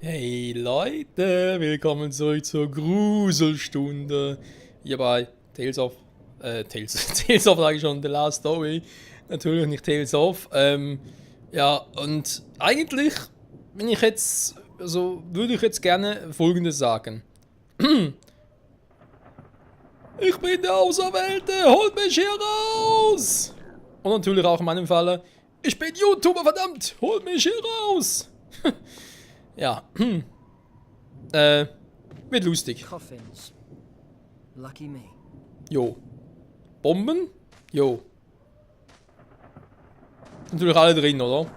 Hey Leute, willkommen zurück zur Gruselstunde hier bei Tales of sage ich schon, The Last Story, natürlich nicht Tales of. Ja, und eigentlich würde ich jetzt gerne Folgendes sagen. Ich bin der Auserwählte, holt mich hier raus! Und natürlich auch in meinem Falle, ich bin YouTuber, verdammt, holt mich hier raus! Ja, wird lustig. Coffins. Lucky me. Jo. Bomben? Jo. Natürlich alle drin, oder?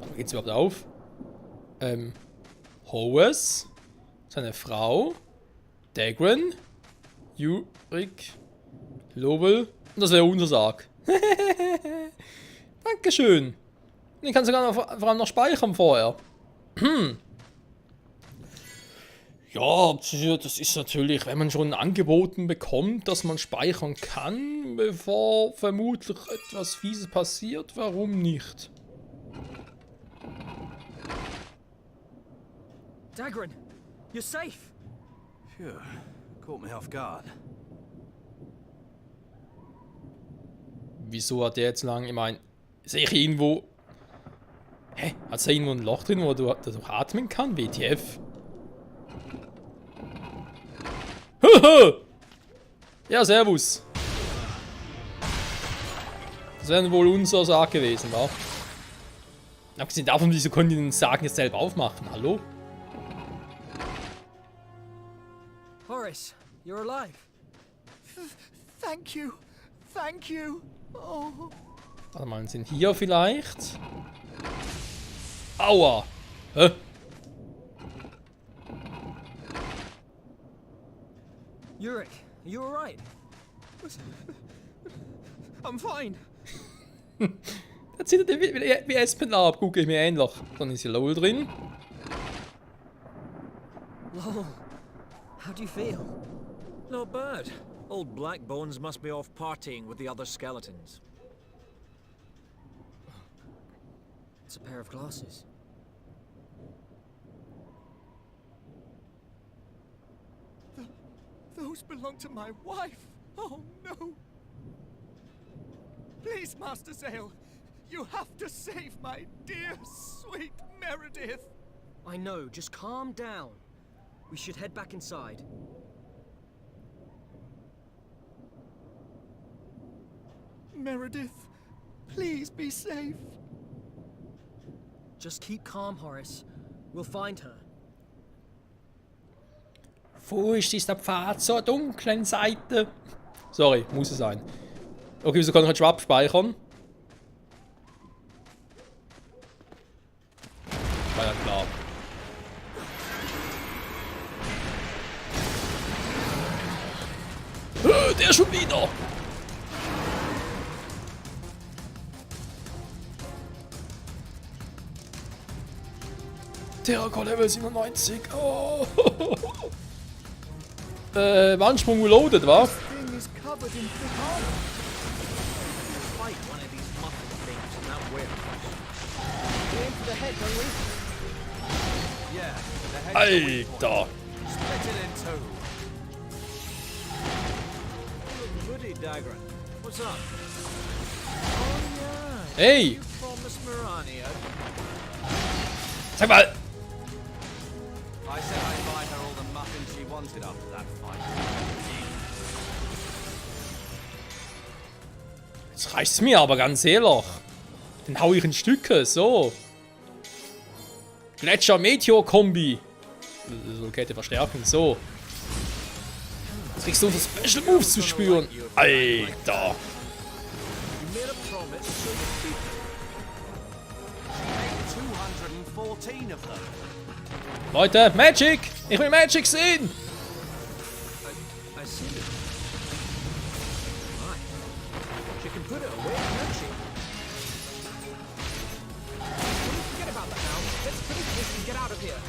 Aber geht's überhaupt auf? Hoes, seine Frau, Dagran, Yurik, Lobel und das wäre unser Sarg. Dankeschön. Ich kann sogar vor allem noch speichern vorher. Ja, das ist natürlich, wenn man schon angeboten bekommt, dass man speichern kann, bevor vermutlich etwas Fieses passiert, warum nicht? Dagran, you're safe. Phew, caught me off guard. Wieso hat der jetzt lang, ich meine, sehe ich irgendwo... Hä? Hat da irgendwo ein Loch drin, wo du atmen kann? WTF? Ja, servus. Das wäre wohl unser Sarg gewesen, wa? Abgesehen davon, wieso konnten die den Sarg jetzt selber aufmachen? Hallo? Horace, you're alive. Thank you. Thank you. Oh. Warte mal, sind hier vielleicht... Aua! Hä? Yurik, are you alright? I'm fine. Jetzt sieht er wie Espen ab, gucke ich mir ähnlich. Dann ist hier Lowell drin. Lol, how do you feel? Not bad. Old Black Bones must be off partying with the other skeletons. It's a pair of glasses. Those belong to my wife. Oh no. Please, Master Zale, you have to save my dear, sweet Meredith. I know, just calm down. We should head back inside. Meredith, please be safe. Just keep calm, Horace. We'll find her. Furcht ist der Pfad zur dunklen Seite. Sorry, muss es sein. Okay, wieso kann ich jetzt schon abspeichern? War ja klar. Der schon wieder! Terracore Level 97. Oh. Wandsprung reloaded, wa? Thing is covered in thick armor. Fight one of these muffin things in that warehouse. We aim for the head, don't we? Yeah, the head's Alter! split it in two. Goody Dagran, what's up? Oh yeah, Hey! you promised Mirania. Sag mal! I said I'd buy her all the muffins she wanted after that fight. Jetzt reicht's mir aber ganz ehrlich. Den hau ich in Stücke, so. Gletscher-Meteor-Kombi. So, Kette Verstärkung, so. Jetzt kriegst du unsere Special Moves zu spüren. Alter. You made a promise, so you keep it. 214 of them. Leute, Magic! Ich will Magic sehen! I see it. My, she can put it away, can't she? Forget about that now. Let's finish this and get out of here.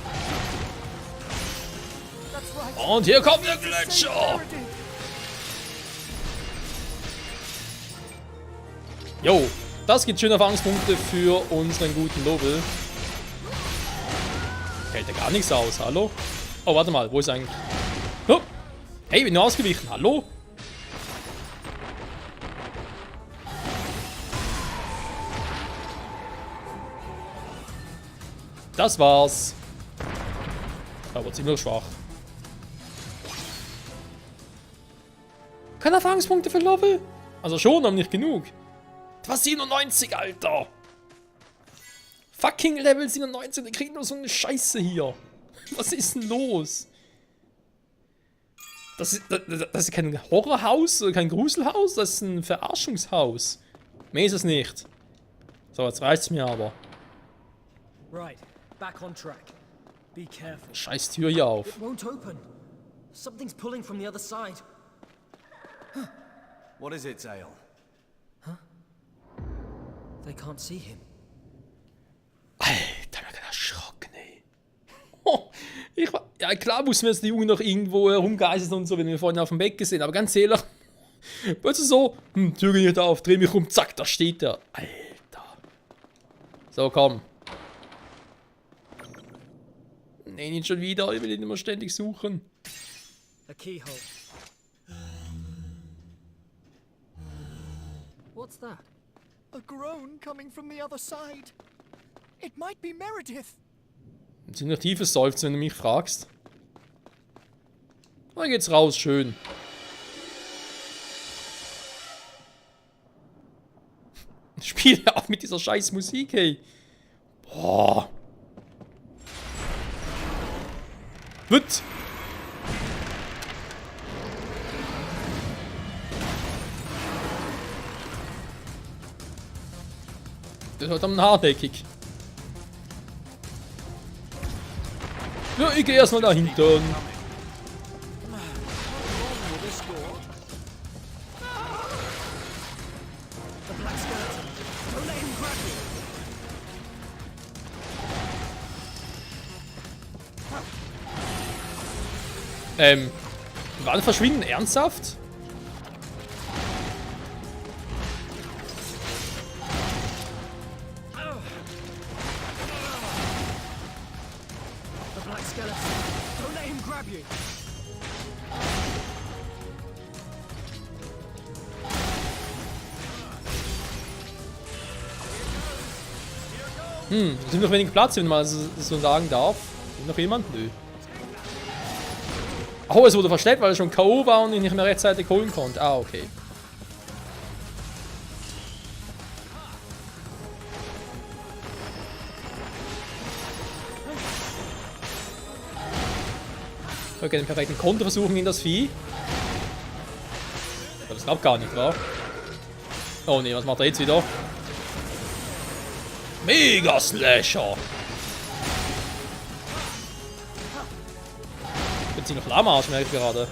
That's right. Und hier kommt der Gletscher! Meredith. Jo, das gibt schöne Erfahrungspunkte für unseren guten Lobel. hält ja gar nichts aus. Hallo? Oh, warte mal. Wo ist eigentlich... Oh. Hey, bin nur ausgewichen. Hallo? Das war's. Aber ziemlich schwach. Keine Erfahrungspunkte für Level? Also schon, aber nicht genug. Was 97, Alter! Fucking Level 97, der kriegt nur so eine Scheiße hier. Was ist denn los? Das ist kein Horrorhaus oder kein Gruselhaus, das ist ein Verarschungshaus. Mehr ist es nicht. So, jetzt reicht's mir aber. Right, back on track. Be careful. Scheiß Tür hier auf. It won't open. Something's pulling from the other side. What is it, Zale? They can't see him. Alter, mir gerade erschrocken, ey. Oh, ja, klar muss mir jetzt die Junge noch irgendwo herumgeistern und so, wenn wir vorhin auf dem Bett gesehen, aber ganz ehrlich, plötzlich so, Tür geht nicht auf, dreh mich rum, zack, da steht er. Alter. So, komm. Nee, nicht schon wieder, ich will ihn immer ständig suchen. A keyhole. What's that? A groan coming from the other side. It might be Meredith. Ein ziemlich tiefes Seufzen, wenn du mich fragst. Dann geht's raus, schön. Spiel auch mit dieser scheiß Musik, hey. Boah. Wird. Das wird am hartnäckig. Ja, ich geh erstmal da hinten. The black skeleton. Don't let him grab you. Wann verschwinden? Ernsthaft? The black skeleton. Don't let him grab you. Es sind noch wenig Platz, wenn man das so sagen darf. Ist noch jemand? Nö. Oh, es wurde versteckt, weil er schon K.O. war und ihn nicht mehr rechtzeitig holen konnte. Ah, okay. Okay, den perfekten Konter versuchen in das Vieh. Aber das klappt gar nicht, wa? Oh ne, was macht er jetzt wieder? Mega Slasher! Jetzt sind noch Lahmarsch, merke ich gerade.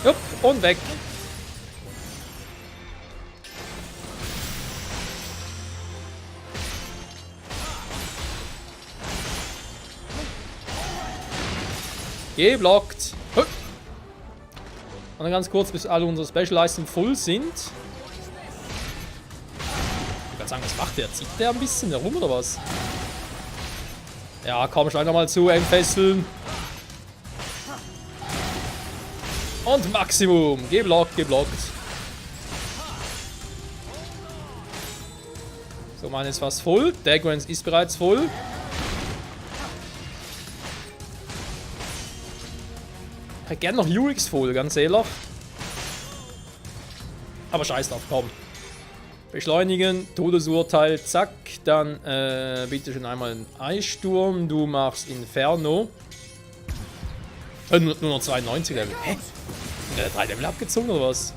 Jupp, und weg. Geblockt. Und dann ganz kurz, bis alle unsere Special-Leistungen voll sind. Ich kann sagen, was macht der? Zieht der ein bisschen herum oder was? Ja, komm, schlag nochmal zu, entfesseln. Und Maximum. Geblockt, geblockt. So, meine ist fast voll. Daggerance ist bereits voll. Ich hätte gerne noch Urix voll, ganz ehrlich. Aber scheiß drauf, komm. Beschleunigen, Todesurteil, zack. Dann bitte schon einmal einen Eissturm. Du machst Inferno. Nur noch 92 Level. Hä? 3 Level abgezogen oder was?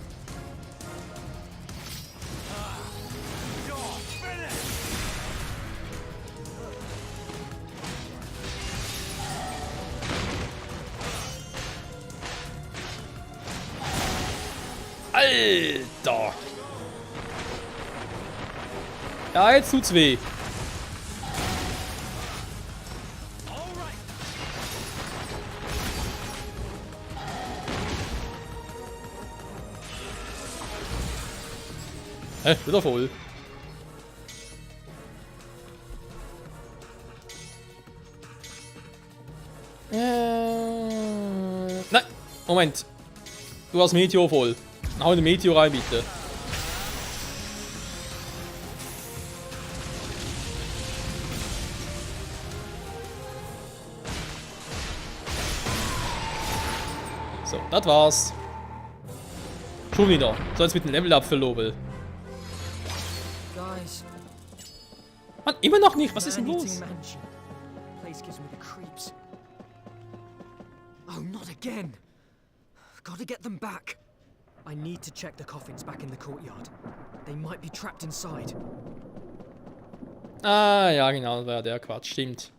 Alter! Ja, jetzt tut's weh. Wieder voll. Nein, Moment. Du hast Meteor voll. Hau den Meteor rein, bitte. So, das war's. Schon wieder. So, jetzt mit dem Level-Up für Lobel. Guys, Mann, immer noch nicht. Was ist denn man-eating los? mansion. Place gives me the creeps. Oh, not again. Gotta get them back. I need to check the coffins back in the courtyard. They might be trapped inside. Ah, ja, genau. Das war ja der Quatsch. Stimmt.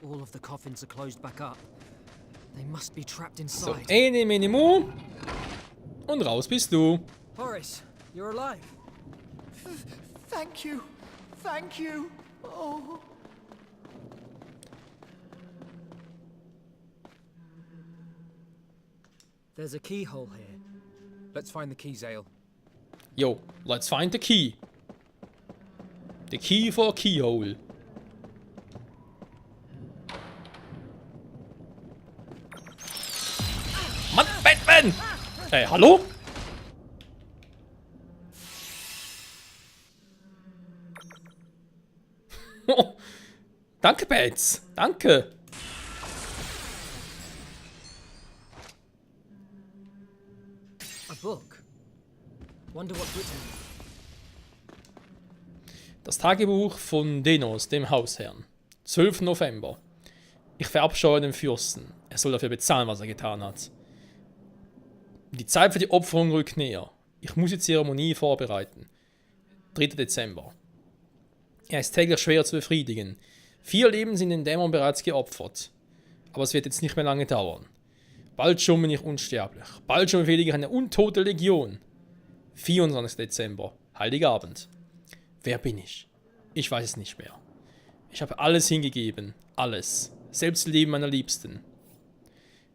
All of the coffins are closed back up. They must be trapped So, inside. ene, mene, mu. Und raus bist du. Horace, you're alive. Thank you. Thank you. Oh. There's a keyhole here. Let's find the key, Zale. Yo, let's find the key. The key for keyhole. Mann, Batman! Hey, hallo? Danke, Bats. Danke. A book. Wonder what's written. Das Tagebuch von Denos, dem Hausherrn. 12. November. Ich verabscheue den Fürsten. Er soll dafür bezahlen, was er getan hat. Die Zeit für die Opferung rückt näher. Ich muss die Zeremonie vorbereiten. 3. Dezember. Er ist täglich schwer zu befriedigen. 4 Leben sind den Dämon bereits geopfert. Aber es wird jetzt nicht mehr lange dauern. Bald schon bin ich unsterblich. Bald schon befehlige ich eine untote Legion. 24. Dezember. Heiligabend. Wer bin ich? Ich weiß es nicht mehr. Ich habe alles hingegeben. Alles. Selbst das Leben meiner Liebsten.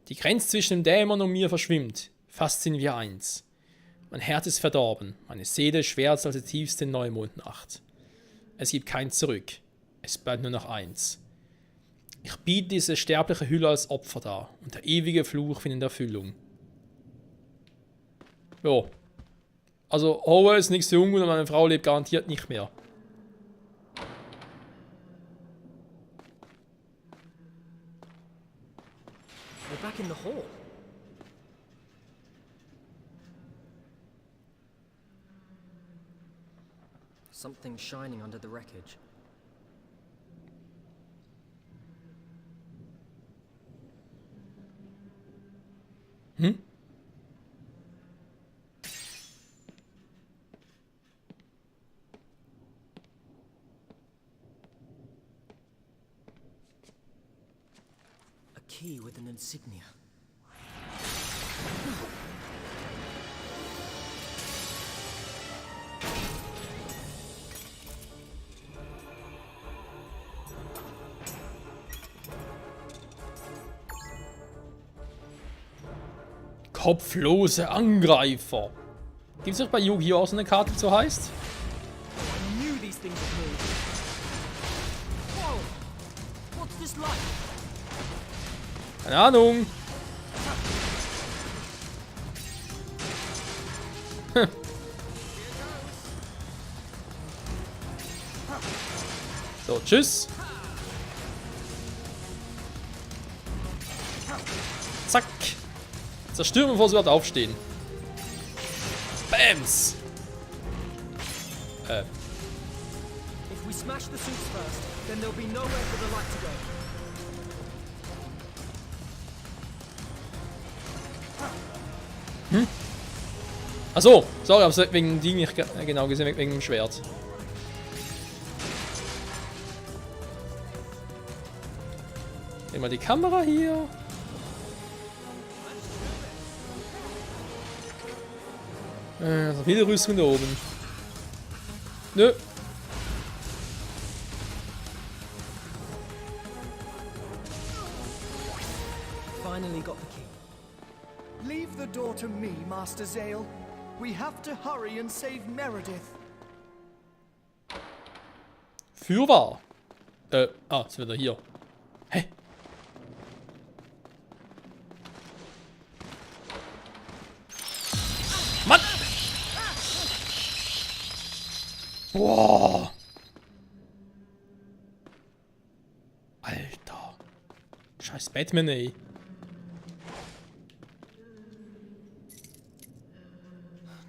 Die Grenze zwischen dem Dämon und mir verschwimmt. Fast sind wir eins. Mein Herz ist verdorben. Meine Seele schwärzer als die tiefste Neumondnacht. Es gibt kein Zurück. Es bleibt nur noch eins. Ich biete diese sterbliche Hülle als Opfer dar. Und der ewige Fluch findet Erfüllung. Jo. Also, Howell ist nichts jung und meine Frau lebt garantiert nicht mehr. We're back in the hall. Something shining under the wreckage. A key with an insignia. Kopflose Angreifer. Gibt es auch bei Yu-Gi-Oh! Auch so eine Karte, die so heißt? I knew these things would move. Whoa! What's this like? Keine Ahnung. So, tschüss. Zack. Zerstören, bevor sie überhaupt aufstehen. Bams. If we smash the suits first, then there'll be nowhere for the light to go. Achso, sorry, aber wegen die nicht genau gesehen, wegen dem Schwert. Immer die Kamera hier. Also viele Rüstung da oben. Nö. Finally got the key. Leave the door to me, Master Zale. We have to hurry and save Meredith. Fürwahr. Ist wieder hier. Hä? Mann! Boah! Alter. Scheiß Batman, ey.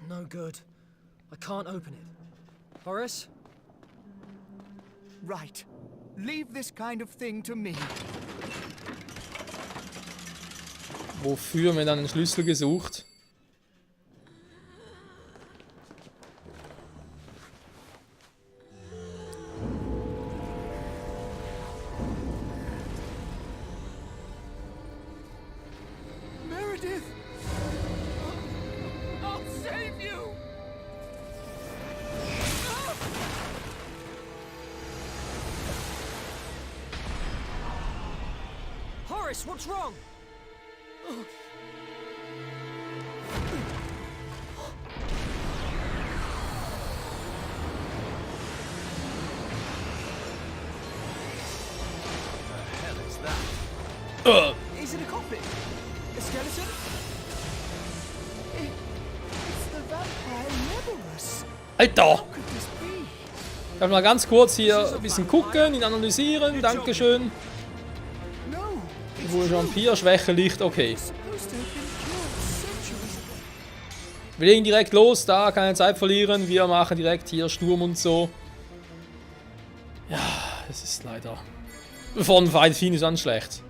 No good. I can't open it. Horace? Right. Leave this kind of thing to me. Wofür haben wir dann einen Schlüssel gesucht? Meredith! I'll save you! Horace, what's wrong? Is it a coffin? A skeleton? It's the vampire Neverus. Alter! How could this be? Ich darf mal ganz kurz hier ein bisschen gucken, ihn analysieren. Dankeschön. No, it's Wo Vampir, Schwäche, Licht, okay. supposed to have been killed centuries ago. Wir legen direkt los, da keine Zeit verlieren. Wir machen direkt hier Sturm und so. Ja, es ist leider. Von weit viel ist ganz schlecht.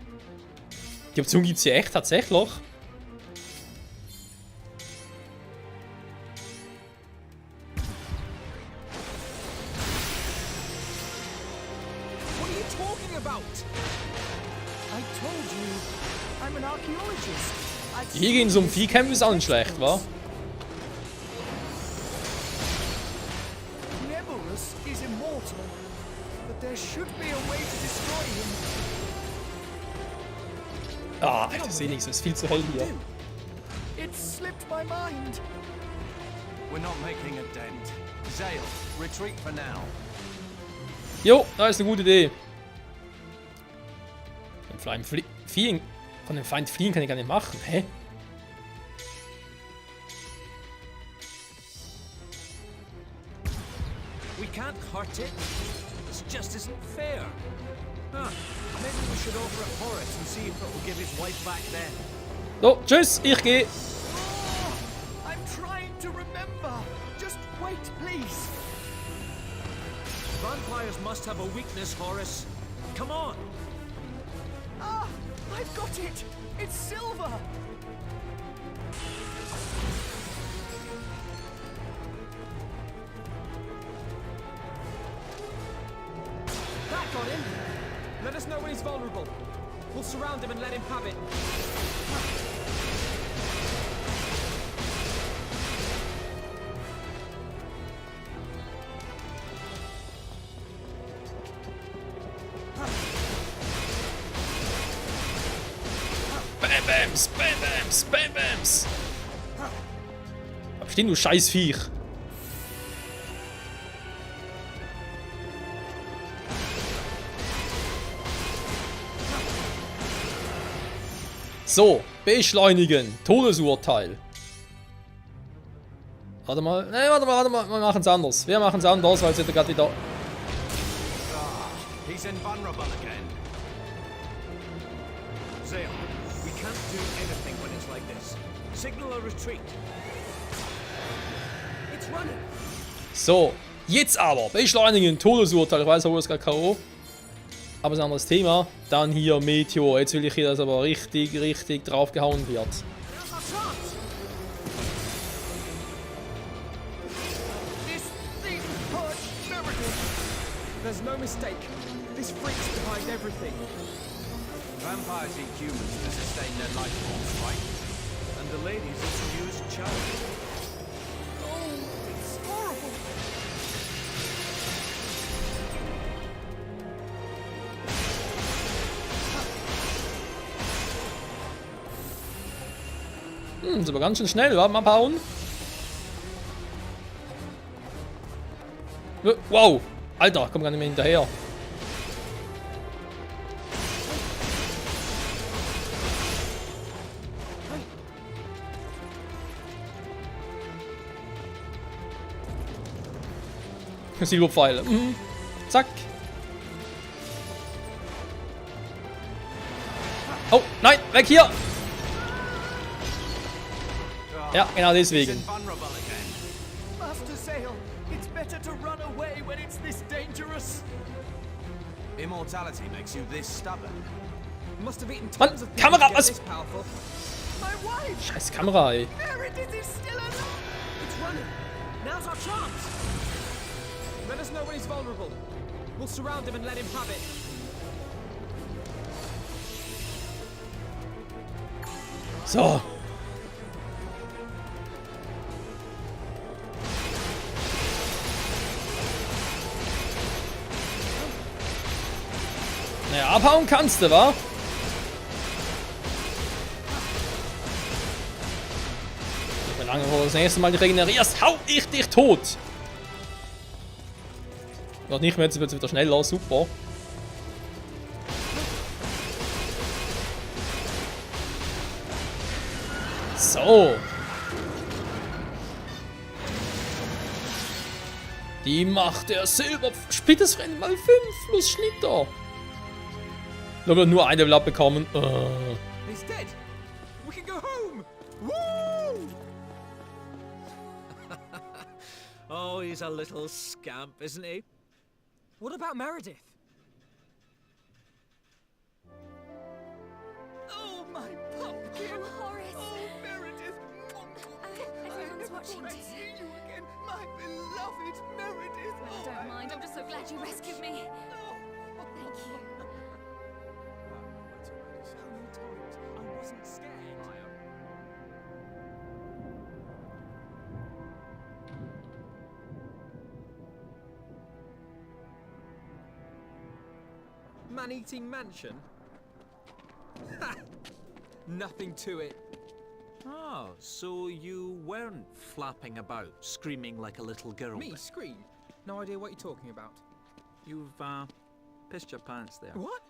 Die Option gibt es hier echt tatsächlich. What are you talking about? I told you, I'm an archaeologist. I've Hier gehen so um Viehkämpfe ist auch nicht schlecht, wa? Neverus is immortal, but there should be a way to destroy him. Ah, Alter, ich sehe nichts, es ist viel zu hell hier. It slipped my mind. We're not making a dent. Zale, retreat for now. Jo, da ist eine gute Idee. Von dem Feind fliehen kann ich gar nicht machen, hä? We can't hurt it. This just isn't fair. Maybe we should offer it Horace and see if it will give his wife back then. So, tschüss, ich gehe. I'm trying to remember. Just wait, please. Vampires must have a weakness, Horace. Come on! Ah, I've got it. It's silver. Back on him! Let us know when he's vulnerable. We'll surround him and let him have it. Bam Bams, Bam Bams, Bam Bams. Bleib stehen, du Scheißviech. So, beschleunigen. Todesurteil. Warte mal. Ne, warte mal. Wir machen es anders. Wir machen es anders, weil es jetzt gerade wieder. He's invulnerable again. Zale, we can't do anything when it's like this. Signal a retreat. It's running. So, jetzt aber. Beschleunigen. Todesurteil. Ich weiß, wo es gerade K.O. Aber es ist ein anderes Thema. Dann hier Meteor. Jetzt will ich hier, dass aber richtig draufgehauen wird. Now's our chance. This thing hurt Meredith. There's no mistake. This freak's behind everything. Vampires eat humans to sustain their life forms, right? And the ladies use child. Oh, it's horrible. Ist aber ganz schön schnell, wa? Mal abhauen. Wow! Alter, komm gar nicht mehr hinterher. Silberpfeile. Zack. Oh, nein, weg hier! Ja, genau deswegen. Invulnerable again. Master Zale, it's better to run away when it's this dangerous. Immortality makes you this stubborn. Must have eaten Mann, tons of Kamera, pills to get was? this powerful. My wife, Scheiß Kamera, ey. Meredith, is still alive. It's running. Now's our chance. Let us know when he's vulnerable. We'll surround him and let him have it. So. Naja, abhauen kannst du, wa? Wie lange du das nächste Mal dich regenerierst, hau ich dich tot! Noch nicht mehr, jetzt wird es wieder schneller, super. So. Die Macht der Silber... Splitters Rennen mal 5 plus Schnitter. Da wird nur ein Level abbekommen. He's dead. We can go home. Woo! Oh, he's a little scamp, isn't he? What about Meredith? Oh, my pumpkin. Oh, Horace. Oh, Meredith. Everyone's watching I too. see you again, my beloved Meredith. I don't mind. I'm just so glad you rescued me. Thank you. I wasn't scared. Man-eating mansion? Ha! Nothing to it. Oh, so you weren't flapping about, screaming like a little girl. Me then? scream? No idea what you're talking about. You've, pissed your pants there. What?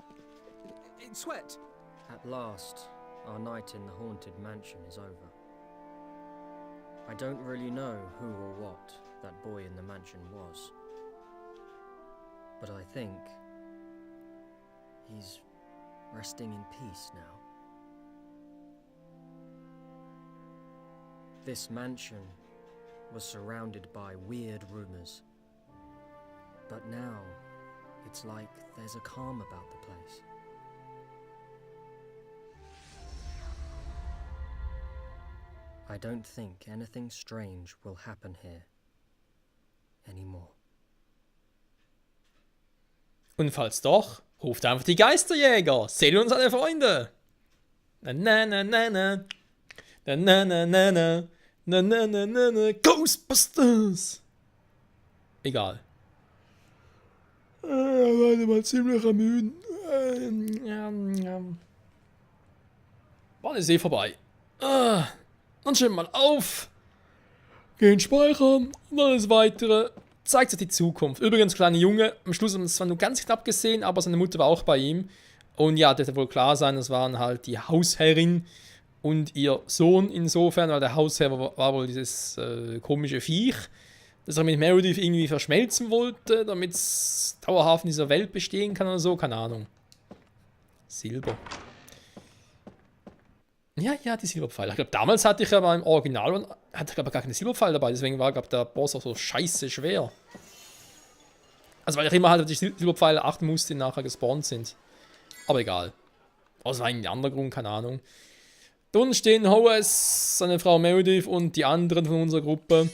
In sweat? At last, our night in the haunted mansion is over. I don't really know who or what that boy in the mansion was. But I think he's resting in peace now. This mansion was surrounded by weird rumors. But now, it's like there's a calm about the place. I don't think anything strange will happen here anymore. Und falls doch, ruft einfach die Geisterjäger. Seht uns alle Freunde. Na na na na na. Na na na na na. Na na na na na. Ghostbusters. Egal. Warte mal, ziemlich ermüden. Wann ist eh vorbei? Dann stellen wir mal auf. Gehen speichern. Und alles weitere zeigt sich die Zukunft. Übrigens, kleiner Junge, am Schluss haben wir es zwar nur ganz knapp gesehen, aber seine Mutter war auch bei ihm. Und ja, das wird wohl klar sein, das waren halt die Hausherrin und ihr Sohn insofern, weil der Hausherr war wohl dieses komische Viech, das er mit Meredith irgendwie verschmelzen wollte, damit es dauerhaft in dieser Welt bestehen kann oder so, keine Ahnung. Silber. Ja, die Silberpfeile. Ich glaube, damals hatte ich ja beim Original gar keine Silberpfeile dabei, deswegen war, glaube ich, der Boss auch so scheiße schwer. Also, weil ich immer halt auf die Silberpfeile achten musste, die nachher gespawnt sind. Aber egal. Außer ein anderer Grund, keine Ahnung. Da unten stehen Horace, seine Frau Meredith und die anderen von unserer Gruppe.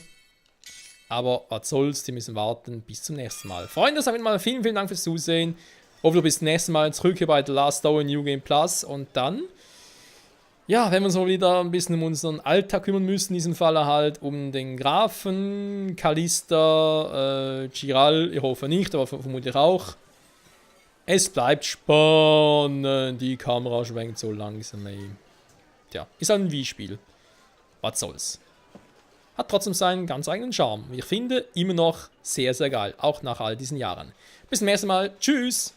Aber was soll's, die müssen warten bis zum nächsten Mal. Freunde, sagen wir mal vielen Dank fürs Zusehen. Hoffe, du bist das nächste Mal zurück hier bei The Last Hour New Game Plus. Und dann, ja, wenn wir uns mal wieder ein bisschen um unseren Alltag kümmern müssen, in diesem Fall halt um den Grafen, Callista, Chiral, ich hoffe nicht, aber vermutlich auch. Es bleibt spannend, die Kamera schwenkt so langsam, ey. Tja, ist halt ein Wii-Spiel. was soll's. Hat trotzdem seinen ganz eigenen Charme. Ich finde, immer noch sehr, sehr geil. Auch nach all diesen Jahren. Bis zum nächsten Mal. Tschüss!